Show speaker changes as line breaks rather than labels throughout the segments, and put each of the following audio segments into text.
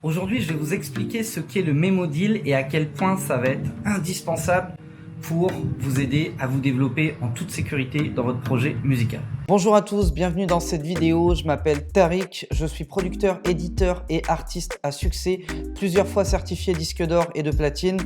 Aujourd'hui, je vais vous expliquer ce qu'est le Memo Deal et à quel point ça va être indispensable pour vous aider à vous développer en toute sécurité dans votre projet musical. Bonjour à tous, bienvenue dans cette vidéo. Je m'appelle Tariq, je suis producteur, éditeur et artiste à succès, plusieurs fois certifié disque d'or et de platine.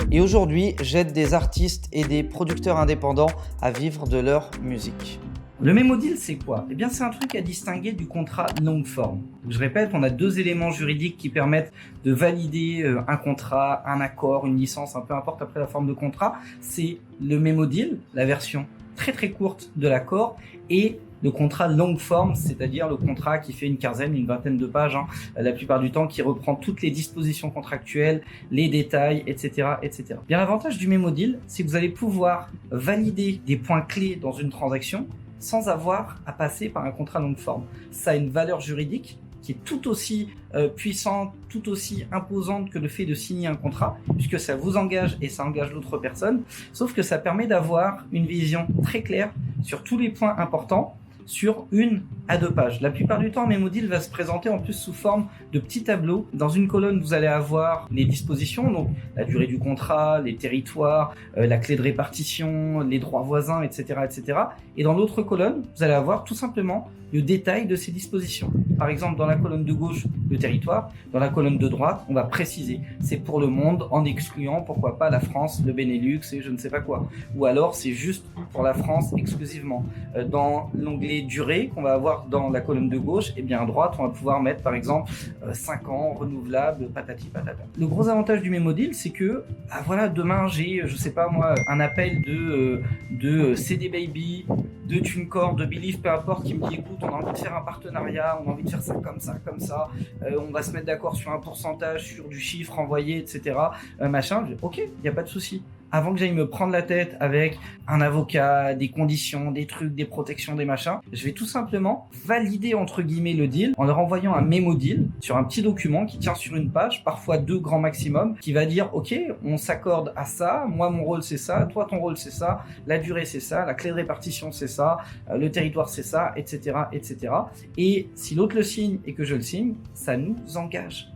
Et aujourd'hui, j'aide des artistes et des producteurs indépendants à vivre de leur musique. Le Memo Deal, c'est quoi? Eh bien, c'est un truc à distinguer du contrat longue forme. Je répète, on a deux éléments juridiques qui permettent de valider un contrat, un accord, une licence, peu importe après la forme de contrat. C'est le Memo Deal, la version très très courte de l'accord, et le contrat longue forme, c'est-à-dire le contrat qui fait une quinzaine, une vingtaine de pages, la plupart du temps, qui reprend toutes les dispositions contractuelles, les détails, etc., etc. Bien, l'avantage du Memo Deal, c'est que vous allez pouvoir valider des points clés dans une transaction sans avoir à passer par un contrat longue forme. Ça a une valeur juridique qui est tout aussi puissante, tout aussi imposante que le fait de signer un contrat, puisque ça vous engage et ça engage l'autre personne, sauf que ça permet d'avoir une vision très claire sur tous les points importants sur 1 à 2 pages. La plupart du temps, Memo Deal va se présenter en plus sous forme de petits tableaux. Dans une colonne, vous allez avoir les dispositions, donc la durée du contrat, les territoires, la clé de répartition, les droits voisins, etc., etc. Et dans l'autre colonne, vous allez avoir tout simplement le détail de ces dispositions. Par exemple, dans la colonne de gauche, le territoire. Dans la colonne de droite, on va préciser. C'est pour le monde en excluant, pourquoi pas, la France, le Benelux et je ne sais pas quoi. Ou alors, c'est juste pour la France exclusivement. Dans l'onglet durée qu'on va avoir dans la colonne de gauche, et bien à droite, on va pouvoir mettre par exemple 5 ans, renouvelable, patati patata. Le gros avantage du Memo Deal, c'est que, voilà, demain j'ai, je sais pas moi, un appel de CD Baby, de TuneCore, de Believe, peu importe, qui me dit écoute, on a envie de faire un partenariat, on a envie de faire ça, comme ça, on va se mettre d'accord sur un pourcentage, sur du chiffre envoyé, etc. Machin, ok, il n'y a pas de souci. Avant que j'aille me prendre la tête avec un avocat, des conditions, des trucs, des protections, des machins, je vais tout simplement valider entre guillemets le deal en leur envoyant un Memo Deal sur un petit document qui tient sur une page, parfois 2 grands maximum, qui va dire ok, on s'accorde à ça, moi mon rôle c'est ça, toi ton rôle c'est ça, la durée c'est ça, la clé de répartition c'est ça, le territoire c'est ça, etc., etc. Et si l'autre le signe et que je le signe, ça nous engage.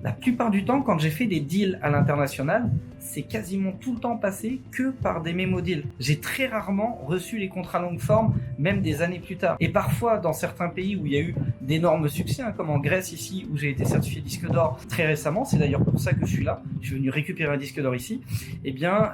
La plupart du temps, quand j'ai fait des deals à l'international, c'est quasiment tout le temps passé que par des Memo Deals. J'ai très rarement reçu les contrats longue forme, même des années plus tard. Et parfois, dans certains pays où il y a eu d'énormes succès, comme en Grèce ici, où j'ai été certifié disque d'or très récemment, c'est d'ailleurs pour ça que je suis là, je suis venu récupérer un disque d'or ici, eh bien,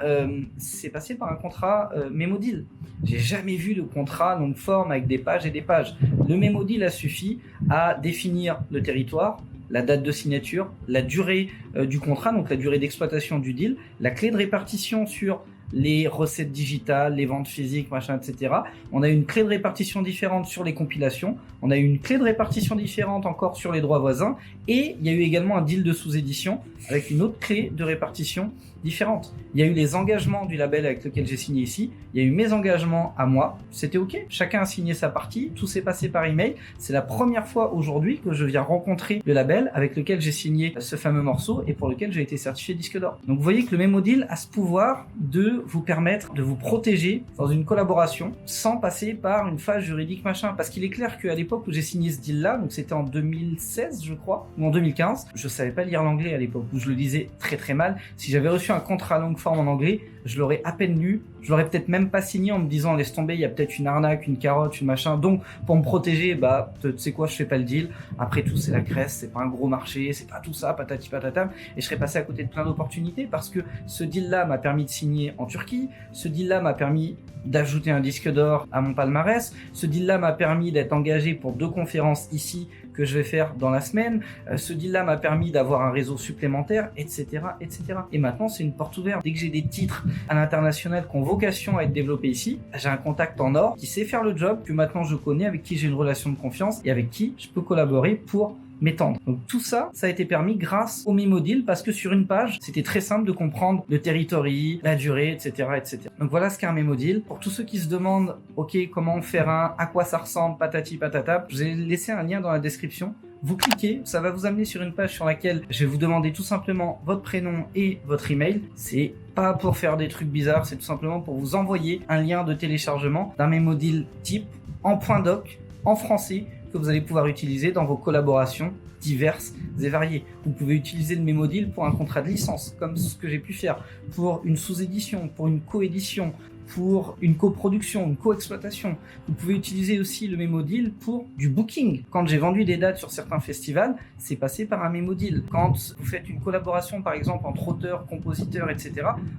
c'est passé par un contrat Memo Deal. J'ai jamais vu de contrat longue forme avec des pages et des pages. Le Memo Deal a suffi à définir le territoire, la date de signature, la durée du contrat, donc la durée d'exploitation du deal, la clé de répartition sur les recettes digitales, les ventes physiques, machin, etc. On a une clé de répartition différente sur les compilations, on a eu une clé de répartition différente encore sur les droits voisins, et il y a eu également un deal de sous-édition avec une autre clé de répartition différente. Il y a eu les engagements du label avec lequel j'ai signé ici, il y a eu mes engagements à moi, c'était ok, chacun a signé sa partie, tout s'est passé par email. C'est la première fois aujourd'hui que je viens rencontrer le label avec lequel j'ai signé ce fameux morceau et pour lequel j'ai été certifié disque d'or. Donc vous voyez que le Memo Deal a ce pouvoir de vous permettre de vous protéger dans une collaboration sans passer par une phase juridique machin. Parce qu'il est clair qu'à l'époque où j'ai signé ce deal là, donc c'était en 2016 je crois, ou en 2015, je savais pas lire l'anglais à l'époque, où je le lisais très très mal. Si j'avais reçu un contrat longue forme en anglais, je l'aurais à peine lu, je l'aurais peut-être même pas signé en me disant laisse tomber, il y a peut-être une arnaque, une carotte, une machin, donc pour me protéger, tu sais quoi, je fais pas le deal. Après tout, c'est la Grèce, c'est pas un gros marché, c'est pas tout ça, patati patata, et je serais passé à côté de plein d'opportunités parce que ce deal là m'a permis de signer en Turquie, ce deal là m'a permis d'ajouter un disque d'or à mon palmarès, ce deal là m'a permis d'être engagé pour 2 conférences ici que je vais faire dans la semaine, ce deal là m'a permis d'avoir un réseau supplémentaire, etc., etc. Et maintenant c'est une porte ouverte. Dès que j'ai des titres à l'international qui ont vocation à être développés ici, j'ai un contact en or qui sait faire le job, que maintenant je connais, avec qui j'ai une relation de confiance et avec qui je peux collaborer pour m'étendre. Donc tout ça, ça a été permis grâce au Memo Deal parce que sur une page, c'était très simple de comprendre le territory, la durée, etc., etc. Donc voilà ce qu'est un Memo Deal. Pour tous ceux qui se demandent, ok, comment en faire un, à quoi ça ressemble, patati patata, je vais laisser un lien dans la description. Vous cliquez, ça va vous amener sur une page sur laquelle je vais vous demander tout simplement votre prénom et votre email. C'est pas pour faire des trucs bizarres, c'est tout simplement pour vous envoyer un lien de téléchargement d'un Memo Deal type en point doc, en français, que vous allez pouvoir utiliser dans vos collaborations diverses et variées. Vous pouvez utiliser le Memo Deal pour un contrat de licence, comme ce que j'ai pu faire, pour une sous-édition, pour une coédition, pour une coproduction, une co-exploitation. Vous pouvez utiliser aussi le Memo Deal pour du booking. Quand j'ai vendu des dates sur certains festivals, c'est passé par un Memo Deal. Quand vous faites une collaboration, par exemple, entre auteurs, compositeurs, etc.,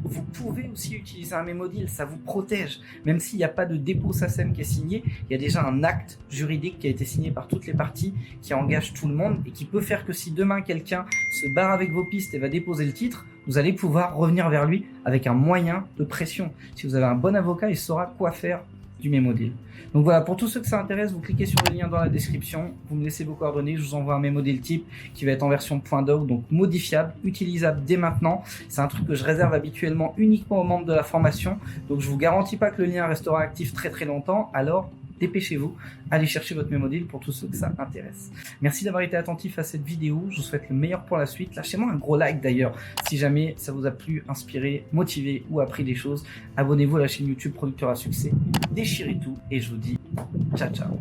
vous pouvez aussi utiliser un Memo Deal. Ça vous protège. Même s'il n'y a pas de dépôt SACEM qui est signé, il y a déjà un acte juridique qui a été signé par toutes les parties, qui engage tout le monde et qui peut faire que si demain quelqu'un se barre avec vos pistes et va déposer le titre, vous allez pouvoir revenir vers lui avec un moyen de pression. Si vous avez un bon avocat, il saura quoi faire du Memo Deal. Donc voilà, pour tous ceux que ça intéresse, vous cliquez sur le lien dans la description, vous me laissez vos coordonnées, je vous envoie un Memo Deal type qui va être en version .doc, donc modifiable, utilisable dès maintenant. C'est un truc que je réserve habituellement uniquement aux membres de la formation, donc je vous garantis pas que le lien restera actif très très longtemps, alors dépêchez-vous, allez chercher votre Memo Deal pour tous ceux que ça intéresse. Merci d'avoir été attentif à cette vidéo, je vous souhaite le meilleur pour la suite. Lâchez-moi un gros like d'ailleurs, si jamais ça vous a plu, inspiré, motivé ou appris des choses. Abonnez-vous à la chaîne YouTube Producteur à Succès, déchirez tout et je vous dis ciao ciao.